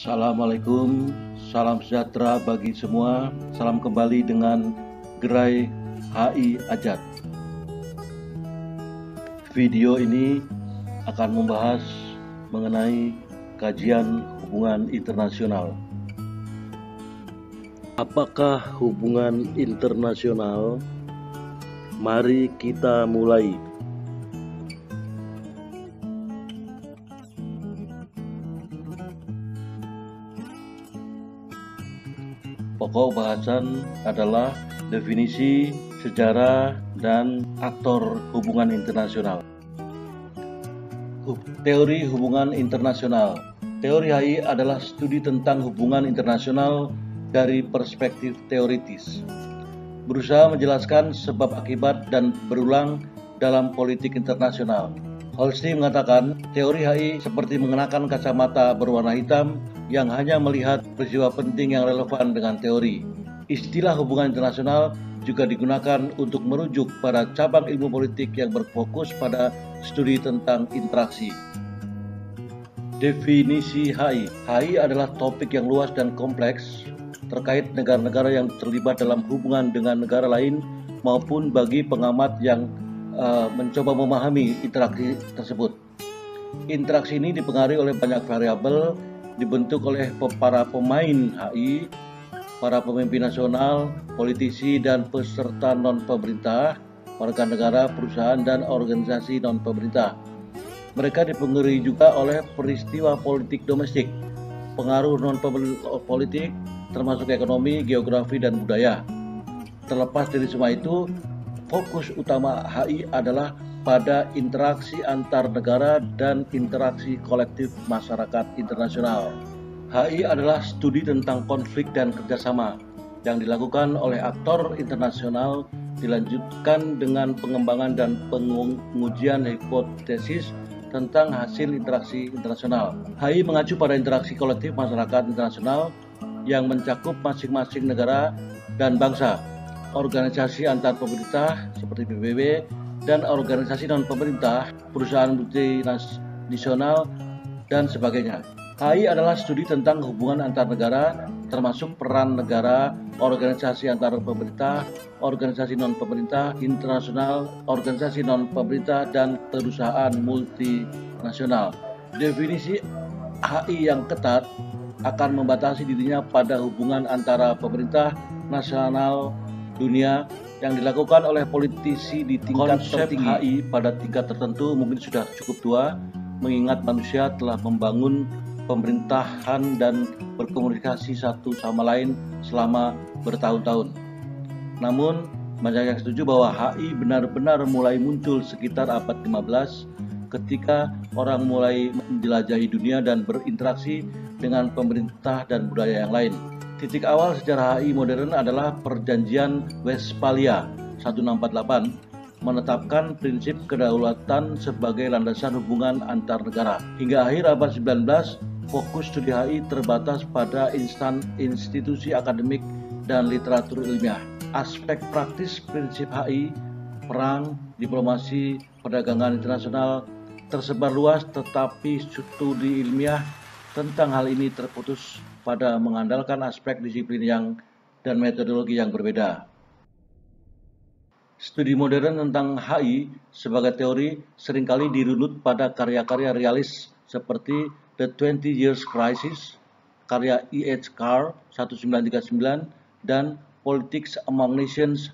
Assalamualaikum, salam sejahtera bagi semua. Salam kembali dengan Gerai HI Ajat. Video ini akan membahas mengenai kajian hubungan internasional. Apakah hubungan internasional? Mari kita mulai. Pokok bahasan adalah definisi, sejarah, dan aktor hubungan internasional. Teori hubungan internasional. Teori HI adalah studi tentang hubungan internasional dari perspektif teoritis. Berusaha menjelaskan sebab akibat dan berulang dalam politik internasional. Holstein mengatakan, teori HI seperti mengenakan kacamata berwarna hitam yang hanya melihat peristiwa penting yang relevan dengan teori. Istilah hubungan internasional juga digunakan untuk merujuk pada cabang ilmu politik yang berfokus pada studi tentang interaksi. Definisi HI. HI adalah topik yang luas dan kompleks terkait negara-negara yang terlibat dalam hubungan dengan negara lain maupun bagi pengamat yang mencoba memahami interaksi tersebut. Interaksi ini dipengaruhi oleh banyak variabel, dibentuk oleh para pemain HI, para pemimpin nasional, politisi, dan peserta non-pemerintah, warga negara, perusahaan, dan organisasi non-pemerintah. Mereka dipengaruhi juga oleh peristiwa politik domestik, pengaruh non-politik, termasuk ekonomi, geografi, dan budaya. Terlepas dari semua itu, fokus utama HI adalah pada interaksi antar negara dan interaksi kolektif masyarakat internasional. HI adalah studi tentang konflik dan kerjasama yang dilakukan oleh aktor internasional, dilanjutkan dengan pengembangan dan pengujian hipotesis tentang hasil interaksi internasional. HI mengacu pada interaksi kolektif masyarakat internasional yang mencakup masing-masing negara dan bangsa, organisasi antar pemerintah seperti PBB, dan organisasi non-pemerintah, perusahaan multinasional, dan sebagainya. HI adalah studi tentang hubungan antar negara, termasuk peran negara, organisasi antar pemerintah, organisasi non-pemerintah, internasional, organisasi non-pemerintah, dan perusahaan multinasional. Definisi HI yang ketat akan membatasi dirinya pada hubungan antara pemerintah nasional dunia yang dilakukan oleh politisi di tingkat tertinggi. HI pada tingkat tertentu mungkin sudah cukup tua, mengingat manusia telah membangun pemerintahan dan berkomunikasi satu sama lain selama bertahun-tahun. Namun, banyak yang setuju bahwa HI benar-benar mulai muncul sekitar abad 15 ketika orang mulai menjelajahi dunia dan berinteraksi dengan pemerintah dan budaya yang lain. Titik awal sejarah HI modern adalah Perjanjian Westphalia 1648 menetapkan prinsip kedaulatan sebagai landasan hubungan antar negara. Hingga akhir abad 19, fokus studi HI terbatas pada institusi akademik dan literatur ilmiah. Aspek praktis prinsip HI, perang, diplomasi, perdagangan internasional tersebar luas, tetapi studi ilmiah tentang hal ini terputus pada mengandalkan aspek disiplin dan metodologi yang berbeda. Studi modern tentang HI sebagai teori seringkali dirunut pada karya-karya realis seperti The 20 Years Crisis, karya E.H. Carr 1939, dan Politics Among Nations,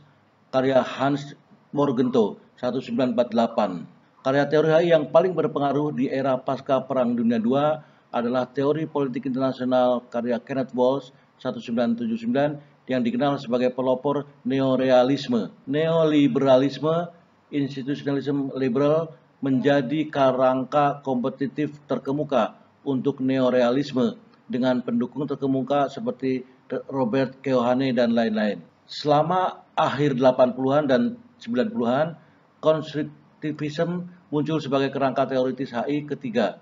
karya Hans Morgenthau 1948. Karya teori HI yang paling berpengaruh di era pasca Perang Dunia II adalah Teori Politik Internasional karya Kenneth Walsh 1979 yang dikenal sebagai pelopor neorealisme. Neoliberalisme, institusionalisme liberal menjadi kerangka kompetitif terkemuka untuk neorealisme dengan pendukung terkemuka seperti Robert Keohane dan lain-lain. Selama akhir 80-an dan 90-an, konstruktivisme muncul sebagai kerangka teoritis HI ketiga.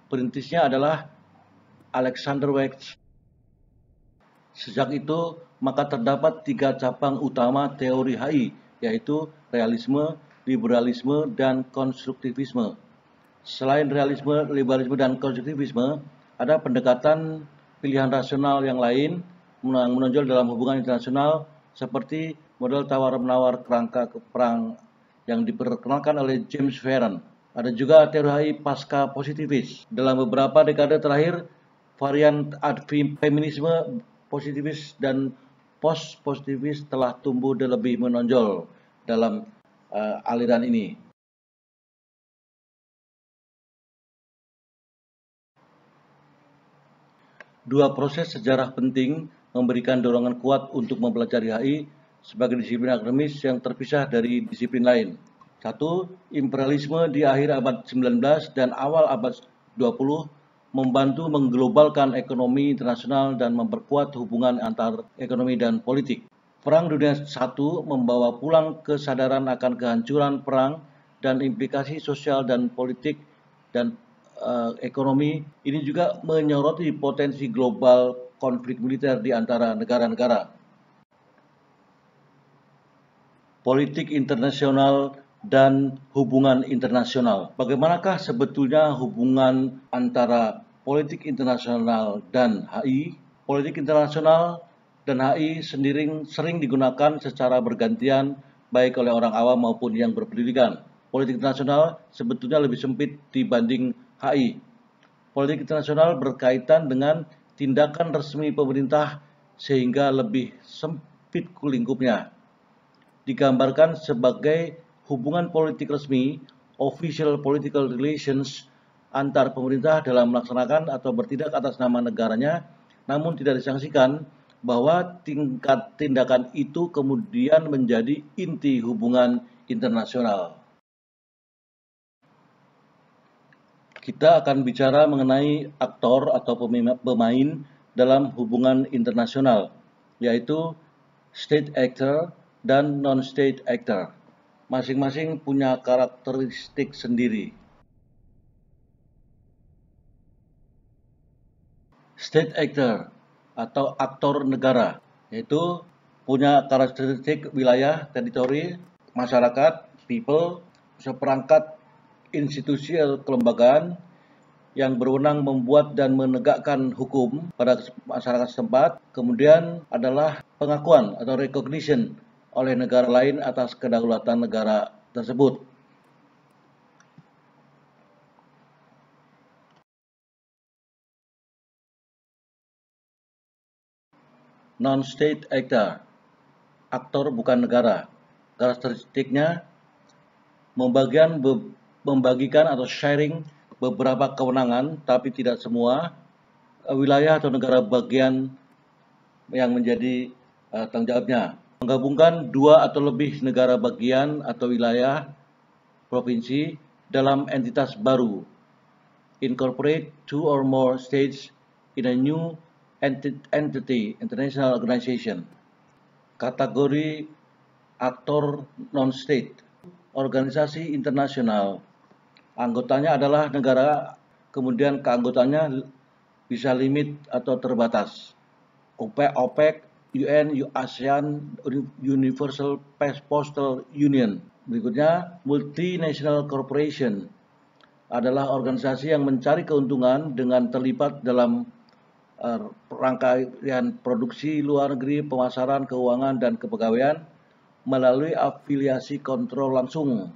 Perintisnya adalah Alexander West. Sejak itu, maka terdapat 3 cabang utama teori HI, yaitu realisme, liberalisme, dan konstruktivisme. Selain realisme, liberalisme, dan konstruktivisme, ada pendekatan pilihan rasional yang lain menonjol dalam hubungan internasional seperti model tawar-menawar kerangka perang yang diperkenalkan oleh James Farron. Ada juga teori pasca positivis. Dalam beberapa dekade terakhir, varian feminisme positivis dan post-positivis telah tumbuh dan lebih menonjol dalam aliran ini. Dua proses sejarah penting memberikan dorongan kuat untuk mempelajari HI sebagai disiplin akademis yang terpisah dari disiplin lain. Satu, imperialisme di akhir abad 19 dan awal abad 20 membantu mengglobalkan ekonomi internasional dan memperkuat hubungan antar ekonomi dan politik. Perang Dunia I membawa pulang kesadaran akan kehancuran perang dan implikasi sosial dan politik dan ekonomi. Ini juga menyoroti potensi global konflik militer di antara negara-negara. Politik internasional dan hubungan internasional. Bagaimanakah sebetulnya hubungan antara politik internasional dan HI? Politik internasional dan HI sering digunakan secara bergantian baik oleh orang awam maupun yang berpendidikan. Politik internasional sebetulnya lebih sempit dibanding HI. Politik internasional berkaitan dengan tindakan resmi pemerintah sehingga lebih sempit lingkupnya. Digambarkan sebagai hubungan politik resmi, official political relations antar pemerintah dalam melaksanakan atau bertindak atas nama negaranya, namun tidak disangsikan bahwa tingkat tindakan itu kemudian menjadi inti hubungan internasional. Kita akan bicara mengenai aktor atau pemain dalam hubungan internasional, yaitu state actor dan non-state actor. Masing-masing punya karakteristik sendiri. State actor atau aktor negara, yaitu punya karakteristik wilayah, teritori, masyarakat, people, seperangkat institusi atau kelembagaan yang berwenang membuat dan menegakkan hukum pada masyarakat setempat. Kemudian adalah pengakuan atau recognition oleh negara lain atas kedaulatan negara tersebut. Non-state actor, aktor bukan negara. Karakteristiknya membagikan atau sharing beberapa kewenangan, tapi tidak semua wilayah atau negara bagian yang menjadi tanggung jawabnya. Menggabungkan dua atau lebih negara bagian atau wilayah provinsi dalam entitas baru. Incorporate two or more states in a new entity, international organization. Kategori aktor non-state. Organisasi internasional, anggotanya adalah negara, kemudian keanggotaannya bisa limit atau terbatas. OPEC, UN, ASEAN, Universal Postal Union. Berikutnya, multinational corporation adalah organisasi yang mencari keuntungan dengan terlibat dalam rangkaian produksi luar negeri, pemasaran, keuangan, dan kepegawaian melalui afiliasi kontrol langsung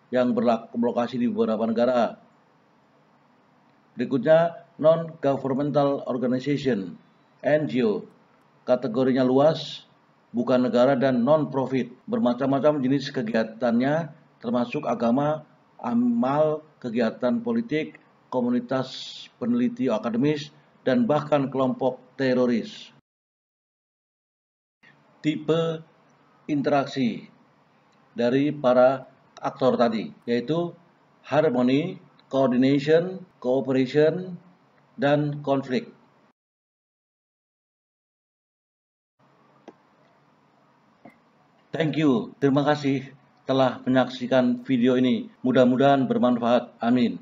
yang berlokasi di beberapa negara. Berikutnya, non-governmental organization, NGO. Kategorinya luas, bukan negara dan non-profit. Bermacam-macam jenis kegiatannya, termasuk agama, amal, kegiatan politik, komunitas peneliti akademis, dan bahkan kelompok teroris. Tipe interaksi dari para aktor tadi, yaitu harmony, coordination, cooperation, dan konflik. Thank you, terima kasih telah menyaksikan video ini. Mudah-mudahan bermanfaat. Amin.